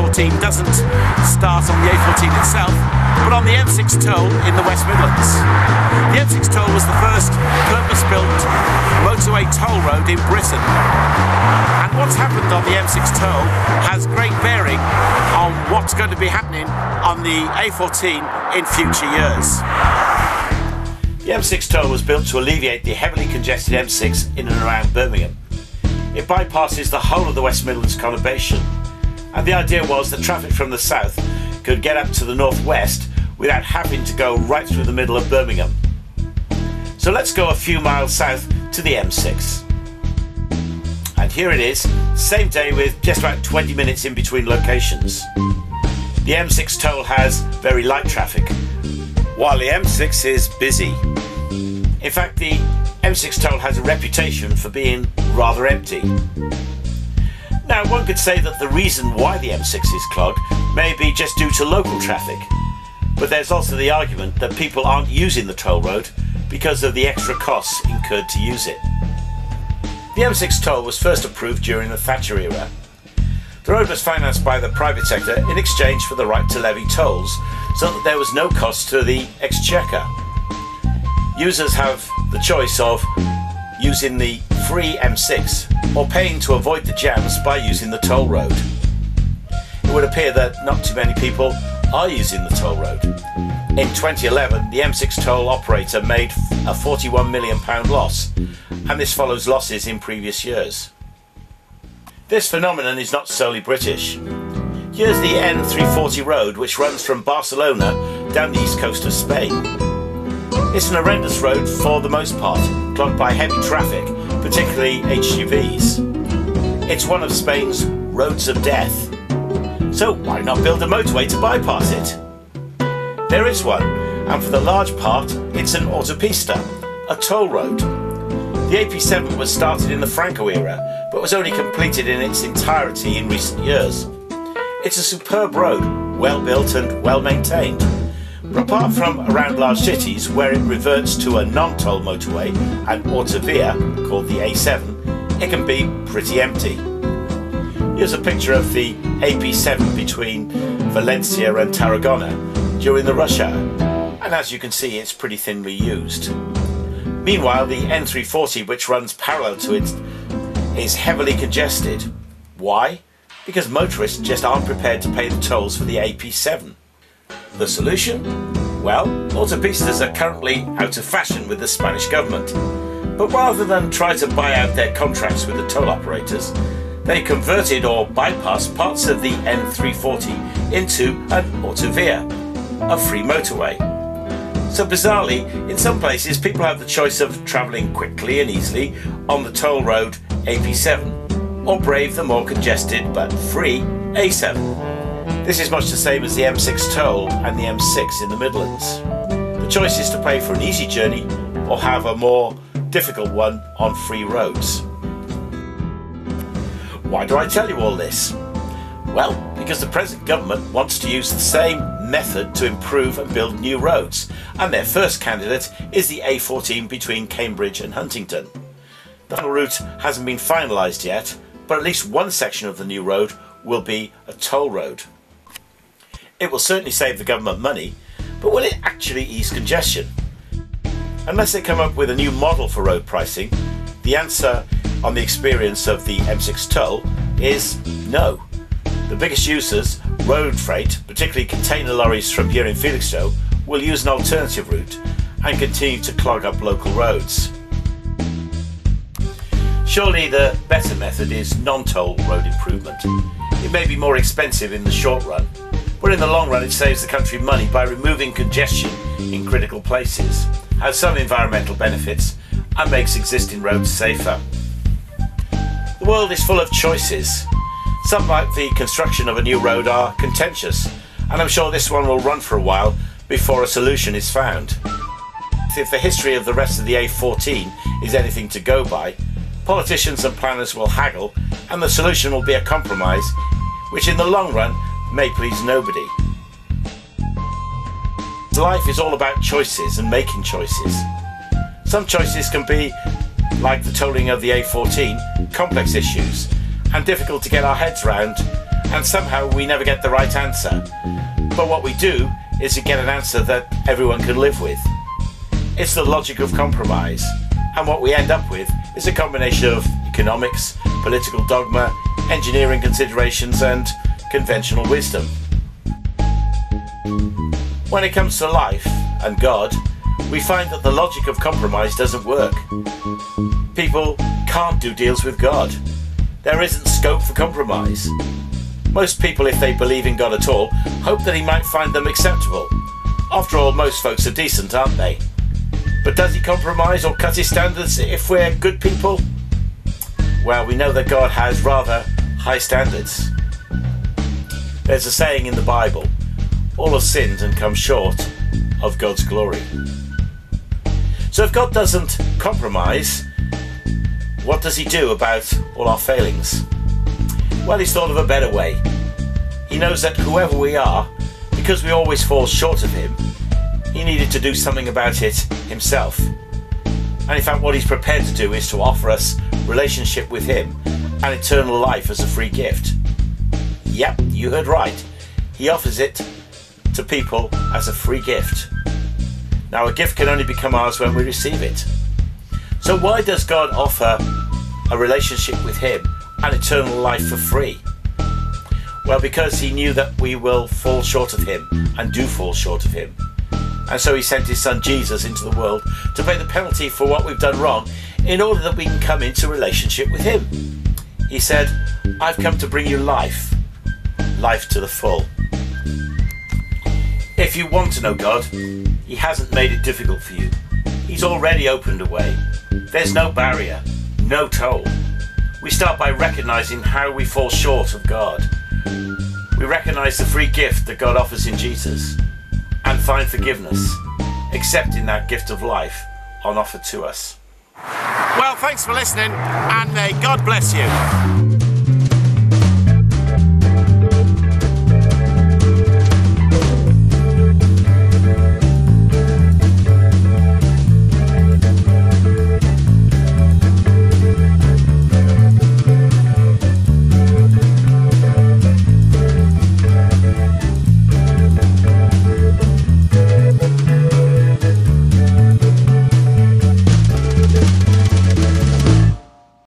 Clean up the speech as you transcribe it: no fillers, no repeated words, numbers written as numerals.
A14 doesn't start on the A14 itself, but on the M6 toll in the West Midlands. The M6 toll was the first purpose-built motorway toll road in Britain. And what's happened on the M6 toll has great bearing on what's going to be happening on the A14 in future years. The M6 toll was built to alleviate the heavily congested M6 in and around Birmingham. It bypasses the whole of the West Midlands conurbation, and the idea was that traffic from the south could get up to the northwest without having to go right through the middle of Birmingham. So let's go a few miles south to the M6. And here it is, same day with just about 20 minutes in between locations. The M6 toll has very light traffic, while the M6 is busy. In fact, the M6 toll has a reputation for being rather empty. Now, one could say that the reason why the M6 is clogged may be just due to local traffic, but there's also the argument that people aren't using the toll road because of the extra costs incurred to use it. The M6 toll was first approved during the Thatcher era. The road was financed by the private sector in exchange for the right to levy tolls, so that there was no cost to the exchequer. Users have the choice of using the free M6 or paying to avoid the jams by using the toll road. It would appear that not too many people are using the toll road. In 2011, the M6 toll operator made a £41 million loss, and this follows losses in previous years. This phenomenon is not solely British. Here's the A14 road, which runs from Barcelona down the east coast of Spain. It's an horrendous road for the most part, clogged by heavy traffic, particularly HGVs. It's one of Spain's roads of death. So why not build a motorway to bypass it? There is one, and for the large part, it's an autopista, a toll road. The AP7 was started in the Franco era, but was only completed in its entirety in recent years. It's a superb road, well built and well maintained. But apart from around large cities where it reverts to a non-toll motorway, an autovia called the A7, it can be pretty empty. Here's a picture of the AP7 between Valencia and Tarragona during the rush hour, and as you can see, it's pretty thinly used. Meanwhile, the N340, which runs parallel to it, is heavily congested. Why? Because motorists just aren't prepared to pay the tolls for the AP7. The solution? Well, autopistas are currently out of fashion with the Spanish government. But rather than try to buy out their contracts with the toll operators, they converted or bypassed parts of the N340 into an autovia, a free motorway. So bizarrely, in some places people have the choice of travelling quickly and easily on the toll road AP7, or brave the more congested but free A7. This is much the same as the M6 toll and the M6 in the Midlands. The choice is to pay for an easy journey or have a more difficult one on free roads. Why do I tell you all this? Well, because the present government wants to use the same method to improve and build new roads, and their first candidate is the A14 between Cambridge and Huntingdon. The final route hasn't been finalised yet, but at least one section of the new road will be a toll road. It will certainly save the government money, but will it actually ease congestion? Unless they come up with a new model for road pricing, the answer on the experience of the M6 toll is no. The biggest users, road freight, particularly container lorries from here in Felixstowe, will use an alternative route and continue to clog up local roads. Surely the better method is non-toll road improvement. It may be more expensive in the short run, but in the long run it saves the country money by removing congestion in critical places, has some environmental benefits, and makes existing roads safer. The world is full of choices. Some, like the construction of a new road, are contentious, and I'm sure this one will run for a while before a solution is found. If the history of the rest of the A14 is anything to go by, politicians and planners will haggle, and the solution will be a compromise, which in the long run may please nobody. Life is all about choices and making choices. Some choices can be, like the tolling of the A14, complex issues and difficult to get our heads round, and somehow we never get the right answer. But what we do is to get an answer that everyone can live with. It's the logic of compromise, and what we end up with is a combination of economics, political dogma, engineering considerations and conventional wisdom. When it comes to life and God, we find that the logic of compromise doesn't work. People can't do deals with God. There isn't scope for compromise. Most people, if they believe in God at all, hope that he might find them acceptable. After all, most folks are decent, aren't they? But does he compromise or cut his standards if we're good people? Well, we know that God has rather high standards. There's a saying in the Bible, all have sinned and come short of God's glory. So if God doesn't compromise, what does he do about all our failings? Well, he's thought of a better way. He knows that whoever we are, because we always fall short of him, he needed to do something about it himself. And in fact, what he's prepared to do is to offer us relationship with him and eternal life as a free gift. Yep, you heard right. He offers it to people as a free gift. Now, a gift can only become ours when we receive it. So why does God offer a relationship with him and eternal life for free? Well, because he knew that we will fall short of him and do fall short of him. And so he sent his son Jesus into the world to pay the penalty for what we've done wrong in order that we can come into relationship with him. He said, I've come to bring you life, life to the full. If you want to know God, he hasn't made it difficult for you. He's already opened a way. There's no barrier, no toll. We start by recognizing how we fall short of God. We recognize the free gift that God offers in Jesus and find forgiveness, accepting that gift of life on offer to us. Well, thanks for listening, and may God bless you.